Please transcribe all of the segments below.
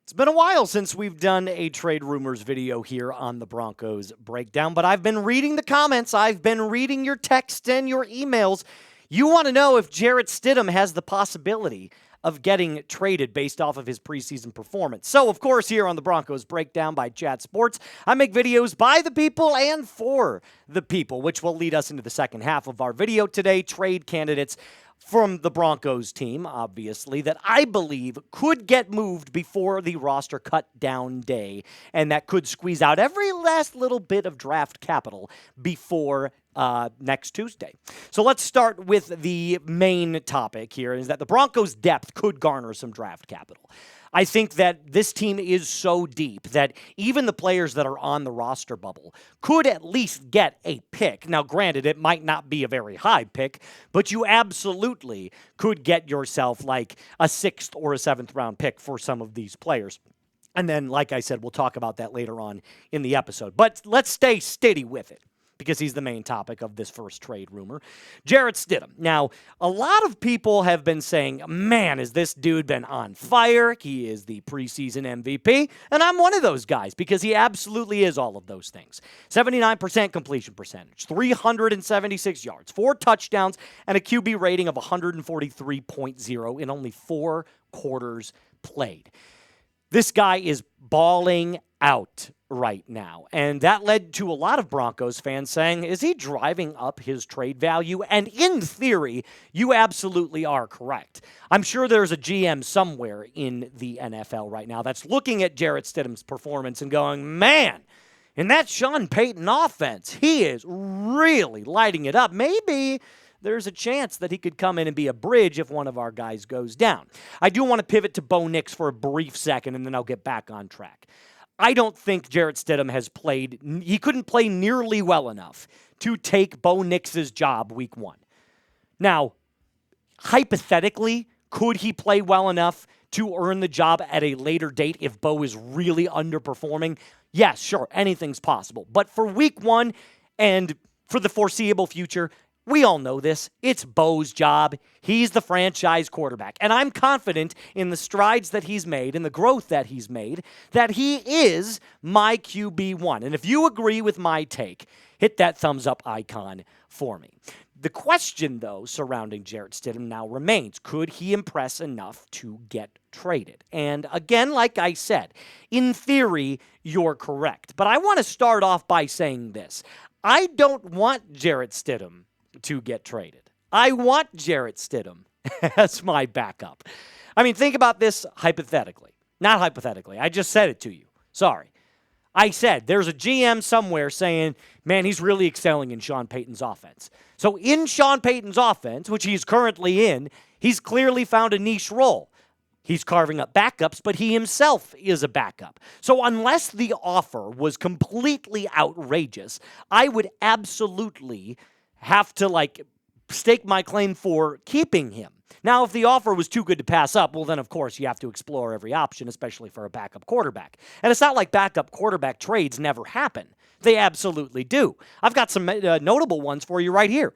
It's been a while since we've done a trade rumors video here on the Broncos Breakdown, but I've been reading the comments. I've been reading your texts and your emails. You want to know if Jarrett Stidham has the possibility of getting traded based off of his preseason performance. So, of course, here on the Broncos Breakdown by Chat Sports, I make videos by the people and for the people, which will lead us into the second half of our video today, trade candidates from the Broncos team, obviously, that I believe could get moved before the roster cut down day, and that could squeeze out every last little bit of draft capital before next Tuesday. So let's start with the main topic here, is that the Broncos' depth could garner some draft capital. I think that this team is so deep that even the players that are on the roster bubble could at least get a pick. Now, granted, it might not be a very high pick, but you absolutely could get yourself like a 6th or a 7th round pick for some of these players. And then, like I said, we'll talk about that later on in the episode. But let's stay steady with it, because he's the main topic of this first trade rumor. Jarrett Stidham. Now, a lot of people have been saying, man, has this dude been on fire? He is the preseason MVP. And I'm one of those guys, because he absolutely is all of those things. 79% completion percentage, 376 yards, 4 touchdowns, and a QB rating of 143.0 in only 4 quarters played. This guy is balling out right now. And that led to a lot of Broncos fans saying, is he driving up his trade value? And in theory, you absolutely are correct. I'm sure there's a GM somewhere in the NFL right now that's looking at Jarrett Stidham's performance and going, man, in that Sean Payton offense, he is really lighting it up. Maybe there's a chance that he could come in and be a bridge if one of our guys goes down. I do want to pivot to Bo Nix for a brief second, and then I'll get back on track. I don't think Jarrett Stidham has played, he couldn't play nearly well enough to take Bo Nix's job week 1. Now, hypothetically, could he play well enough to earn the job at a later date if Bo is really underperforming? Yes, sure, anything's possible. But for week 1 and for the foreseeable future, we all know this. It's Bo's job. He's the franchise quarterback. And I'm confident in the strides that he's made and the growth that he's made that he is my QB1. And if you agree with my take, hit that thumbs up icon for me. The question, though, surrounding Jarrett Stidham now remains. Could he impress enough to get traded? And again, like I said, in theory, you're correct. But I want to start off by saying this. I don't want Jarrett Stidham to get traded. I want Jarrett Stidham as my backup. I mean, think about this hypothetically. Not hypothetically. I just said it to you. Sorry. I said there's a GM somewhere saying, man, he's really excelling in Sean Payton's offense. So in Sean Payton's offense, which he's currently in, he's clearly found a niche role. He's carving up backups, but he himself is a backup. So unless the offer was completely outrageous, I would absolutely have to, stake my claim for keeping him. Now, if the offer was too good to pass up, well, then, of course, you have to explore every option, especially for a backup quarterback. And it's not like backup quarterback trades never happen. They absolutely do. I've got some notable ones for you right here.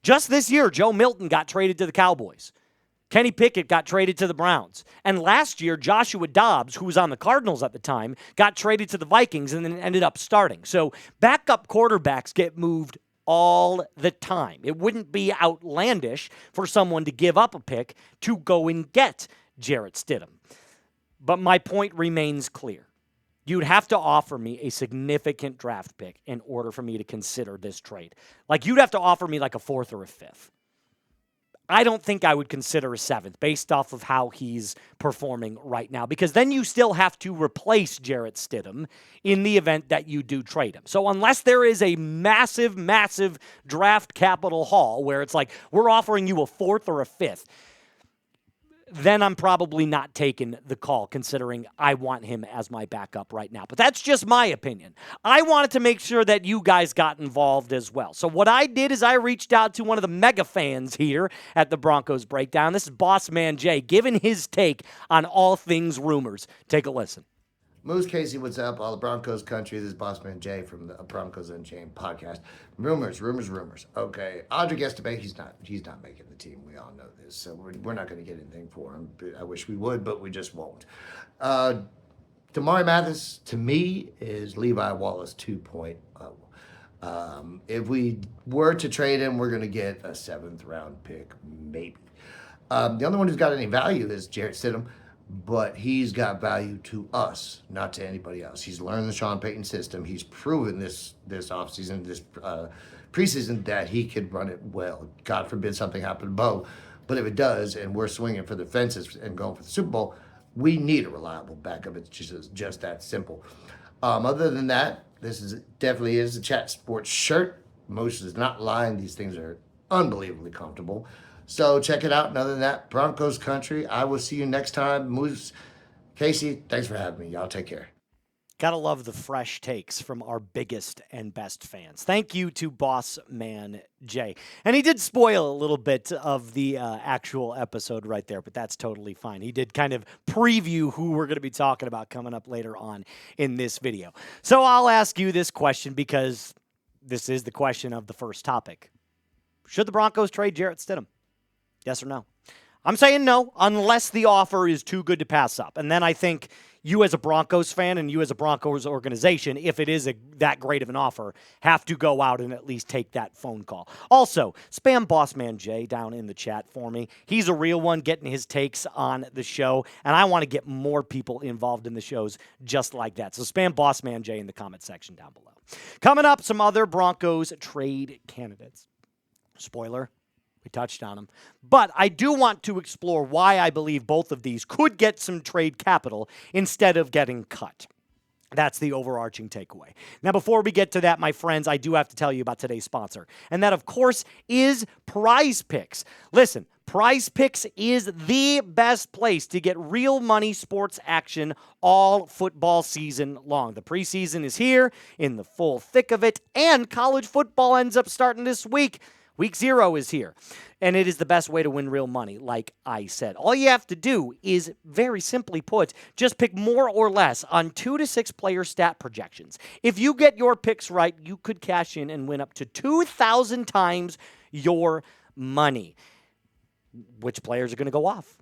Just this year, Joe Milton got traded to the Cowboys. Kenny Pickett got traded to the Browns. And last year, Joshua Dobbs, who was on the Cardinals at the time, got traded to the Vikings and then ended up starting. So backup quarterbacks get moved all the time. It wouldn't be outlandish for someone to give up a pick to go and get Jarrett Stidham. But my point remains clear. You'd have to offer me a significant draft pick in order for me to consider this trade. You'd have to offer me a 4th or a 5th. I don't think I would consider a 7th based off of how he's performing right now, because then you still have to replace Jarrett Stidham in the event that you do trade him. So unless there is a massive, massive draft capital haul where it's we're offering you a 4th or a 5th, then I'm probably not taking the call, considering I want him as my backup right now. But that's just my opinion. I wanted to make sure that you guys got involved as well. So what I did is I reached out to one of the mega fans here at the Broncos Breakdown. This is Boss Man Jay, giving his take on all things rumors. Take a listen. Moose Casey, what's up? All the Broncos country. This is Bossman Jay from the Broncos Unchained podcast. Rumors. Okay, Audric Estime, he's not making the team. We all know this, so we're not going to get anything for him. I wish we would, but we just won't. Damarri Mathis, to me, is Levi Wallace 2.0. If we were to trade him, we're going to get a 7th round pick, maybe. The only one who's got any value is Jarrett Stidham, but he's got value to us, not to anybody else. He's learned the Sean Payton system. He's proven this offseason, this preseason, that he could run it well. God forbid something happened to Bo, but if it does, and we're swinging for the fences and going for the Super Bowl, we need a reliable backup. It's just that simple. Other than that, definitely is a Chat Sports shirt. Moose is not lying. These things are unbelievably comfortable. So check it out. And other than that, Broncos country. I will see you next time. Moose, Casey, thanks for having me. Y'all take care. Gotta love the fresh takes from our biggest and best fans. Thank you to Boss Man Jay. And he did spoil a little bit of the actual episode right there, but that's totally fine. He did kind of preview who we're going to be talking about coming up later on in this video. So I'll ask you this question because this is the question of the first topic. Should the Broncos trade Jarrett Stidham? Yes or no? I'm saying no, unless the offer is too good to pass up. And then I think you as a Broncos fan and you as a Broncos organization, if it is that great of an offer, have to go out and at least take that phone call. Also, spam Bossman Jay down in the chat for me. He's a real one getting his takes on the show, and I want to get more people involved in the shows just like that. So spam Bossman Jay in the comment section down below. Coming up, some other Broncos trade candidates. Spoiler. We touched on them. But I do want to explore why I believe both of these could get some trade capital instead of getting cut. That's the overarching takeaway. Now, before we get to that, my friends, I do have to tell you about today's sponsor. And that, of course, is Prize Picks. Listen, Prize Picks is the best place to get real money sports action all football season long. The preseason is here, in the full thick of it, and college football ends up starting this week. Week 0 is here, and it is the best way to win real money, like I said. All you have to do is, very simply put, just pick more or less on 2 to 6 player stat projections. If you get your picks right, you could cash in and win up to 2,000 times your money. Which players are going to go off?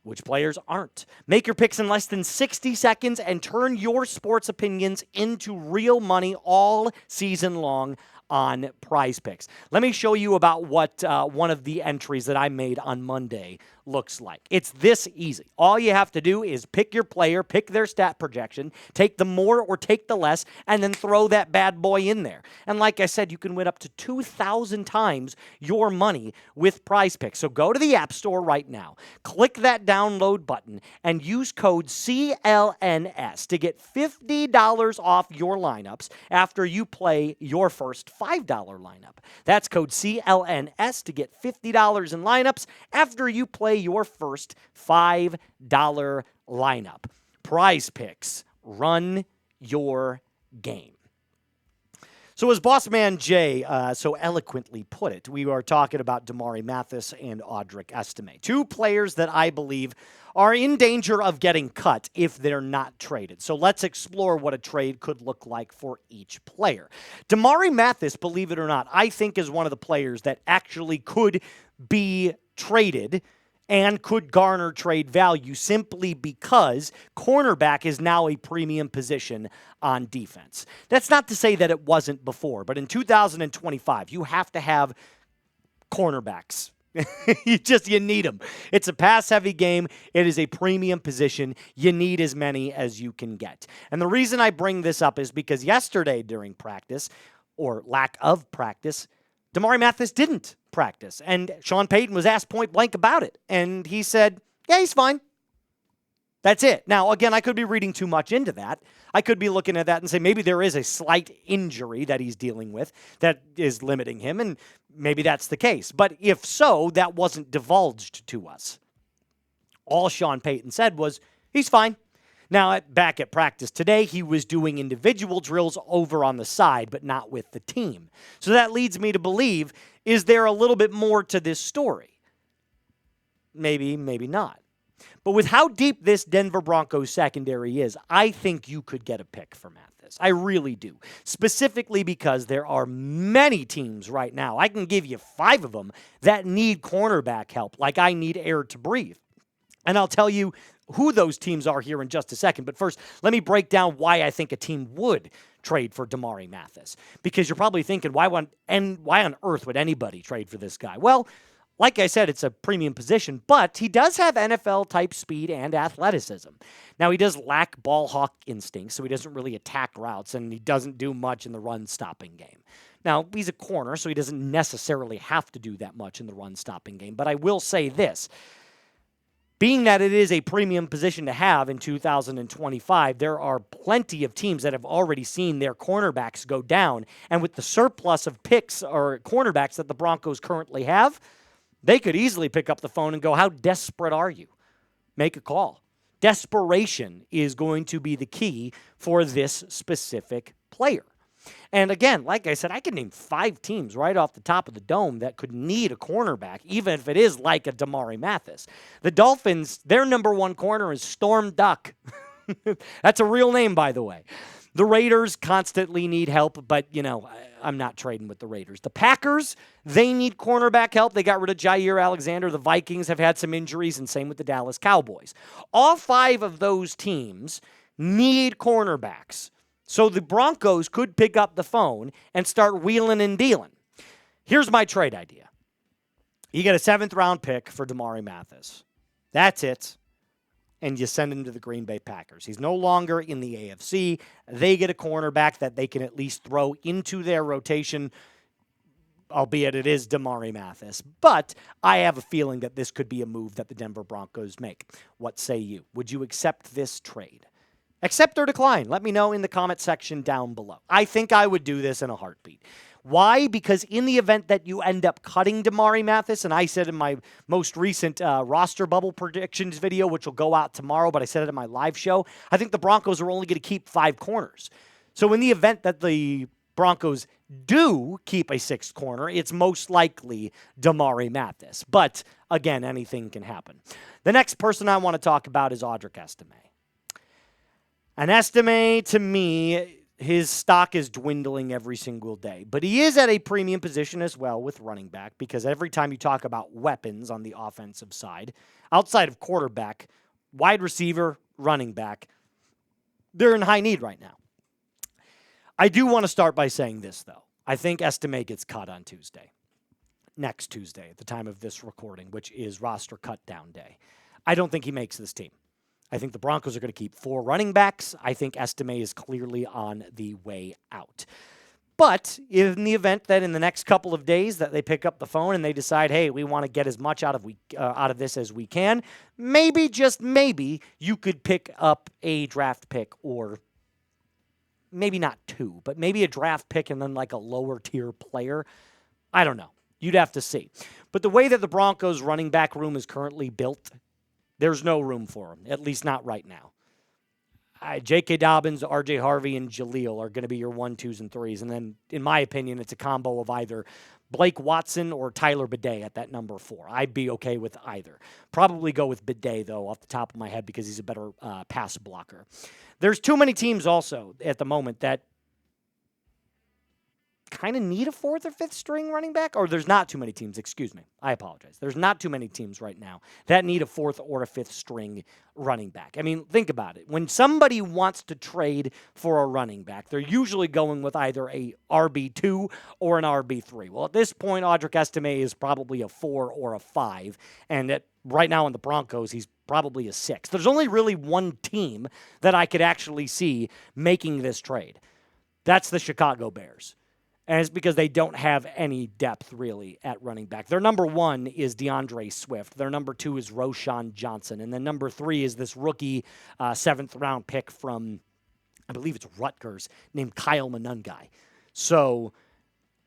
Which players aren't? Make your picks in less than 60 seconds and turn your sports opinions into real money all season long on Prize Picks. Let me show you about what one of the entries that I made on Monday looks like. It's this easy. All you have to do is pick your player, pick their stat projection, take the more or take the less, and then throw that bad boy in there. And like I said, you can win up to 2,000 times your money with Prize Picks. So go to the App Store right now, click that download button, and use code CLNS to get $50 off your lineups after you play your first $5 lineup. That's code CLNS to get $50 in lineups after you play your first $5 lineup. Prize Picks. Run your game. So as Bossman Jay so eloquently put it, we are talking about Damarri Mathis and Audric Estime. 2 players that I believe are in danger of getting cut if they're not traded. So let's explore what a trade could look like for each player. Damarri Mathis, believe it or not, I think is one of the players that actually could be traded and could garner trade value simply because cornerback is now a premium position on defense. That's not to say that it wasn't before, but in 2025, you have to have cornerbacks. You need them. It's a pass-heavy game. It is a premium position. You need as many as you can get. And the reason I bring this up is because yesterday during practice, or lack of practice, Damarri Mathis didn't practice. And Sean Payton was asked point blank about it. And he said, yeah, he's fine. That's it. Now, again, I could be reading too much into that. I could be looking at that and say maybe there is a slight injury that he's dealing with that is limiting him, and maybe that's the case. But if so, that wasn't divulged to us. All Sean Payton said was, he's fine. Now, back at practice today, he was doing individual drills over on the side, but not with the team. So that leads me to believe, is there a little bit more to this story? Maybe, maybe not. But with how deep this Denver Broncos secondary is, I think you could get a pick for Mathis. I really do. Specifically because there are many teams right now, I can give you 5 of them, that need cornerback help, like I need air to breathe. And I'll tell you who those teams are here in just a second. But first, let me break down why I think a team would trade for Damarri Mathis. Because you're probably thinking, why on earth would anybody trade for this guy? Well, like I said, it's a premium position, but he does have NFL-type speed and athleticism. Now, he does lack ball hawk instincts, so he doesn't really attack routes, and he doesn't do much in the run-stopping game. Now, he's a corner, so he doesn't necessarily have to do that much in the run-stopping game. But I will say this. Being that it is a premium position to have in 2025, there are plenty of teams that have already seen their cornerbacks go down. And with the surplus of picks or cornerbacks that the Broncos currently have, they could easily pick up the phone and go, how desperate are you? Make a call. Desperation is going to be the key for this specific player. And again, like I said, I can name 5 teams right off the top of the dome that could need a cornerback, even if it is like a Damarri Mathis. The Dolphins, their number 1 corner is Storm Duck. That's a real name, by the way. The Raiders constantly need help, but, I'm not trading with the Raiders. The Packers, they need cornerback help. They got rid of Jair Alexander. The Vikings have had some injuries, and same with the Dallas Cowboys. All 5 of those teams need cornerbacks. So the Broncos could pick up the phone and start wheeling and dealing. Here's my trade idea. You get a 7th-round pick for Damarri Mathis. That's it. And you send him to the Green Bay Packers. He's no longer in the AFC. They get a cornerback that they can at least throw into their rotation, albeit it is Damarri Mathis. But I have a feeling that this could be a move that the Denver Broncos make. What say you? Would you accept this trade? Accept or decline? Let me know in the comment section down below. I think I would do this in a heartbeat. Why? Because in the event that you end up cutting Damarri Mathis, and I said in my most recent roster bubble predictions video, which will go out tomorrow, but I said it in my live show, I think the Broncos are only going to keep 5 corners. So in the event that the Broncos do keep a 6th corner, it's most likely Damarri Mathis. But again, anything can happen. The next person I want to talk about is Audric Estime. And Estime, to me, his stock is dwindling every single day. But he is at a premium position as well with running back, because every time you talk about weapons on the offensive side, outside of quarterback, wide receiver, running back, they're in high need right now. I do want to start by saying this, though. I think Estime gets cut on next Tuesday, at the time of this recording, which is roster cut down day. I don't think he makes this team. I think the Broncos are going to keep 4 running backs. I think Estime is clearly on the way out. But in the event that in the next couple of days that they pick up the phone and they decide, hey, we want to get as much out of this as we can, maybe, just maybe, you could pick up a draft pick, or maybe not 2, but maybe a draft pick and then like a lower tier player. I don't know. You'd have to see. But the way that the Broncos running back room is currently built, there's no room for him, at least not right now. J.K. Dobbins, R.J. Harvey, and Jaleel are going to be your 1, 2s, and 3s. And then, in my opinion, it's a combo of either Blake Watson or Tyler Bidet at that number 4. I'd be okay with either. Probably go with Bidet, though, off the top of my head, because he's a better pass blocker. There's too many teams also at the moment that kind of need a 4th or 5th string running back, or there's not too many teams, excuse me. I apologize. There's not too many teams right now that need a 4th or a 5th string running back. I mean, think about it. When somebody wants to trade for a running back, they're usually going with either a RB2 or an RB3. Well, at this point, Audric Estime is probably a 4 or a 5, and right now in the Broncos, he's probably a 6. There's only really one team that I could actually see making this trade. That's the Chicago Bears. And it's because they don't have any depth, really, at running back. Their number 1 is DeAndre Swift. Their number 2 is Roschon Johnson. And then number 3 is this rookie 7th-round pick from, I believe it's Rutgers, named Kyle Monungai. So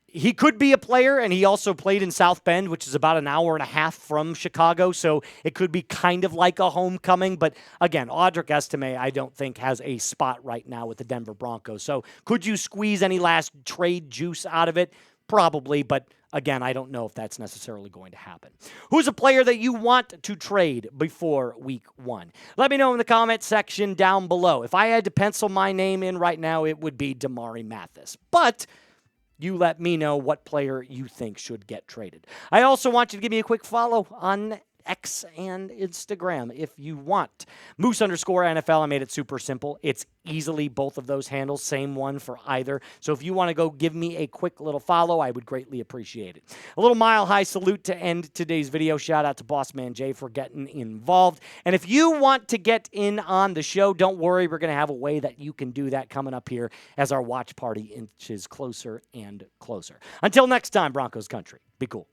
he could be a player, and he also played in South Bend, which is about an hour and a half from Chicago. So it could be kind of like a homecoming. But again, Audric Estime, I don't think, has a spot right now with the Denver Broncos. So could you squeeze any last trade juice out of it? Probably, but again, I don't know if that's necessarily going to happen. Who's a player that you want to trade before week 1? Let me know in the comment section down below. If I had to pencil my name in right now, it would be Damarri Mathis. But you let me know what player you think should get traded. I also want you to give me a quick follow on X and Instagram if you want. Moose_NFL. I made it super simple. It's easily both of those handles, same one for either. So if you want to go give me a quick little follow, I would greatly appreciate it. A little mile-high salute to end today's video. Shout out to Boss Man Jay for getting involved. And if you want to get in on the show, don't worry. We're going to have a way that you can do that coming up here as our watch party inches closer and closer. Until next time, Broncos country, be cool.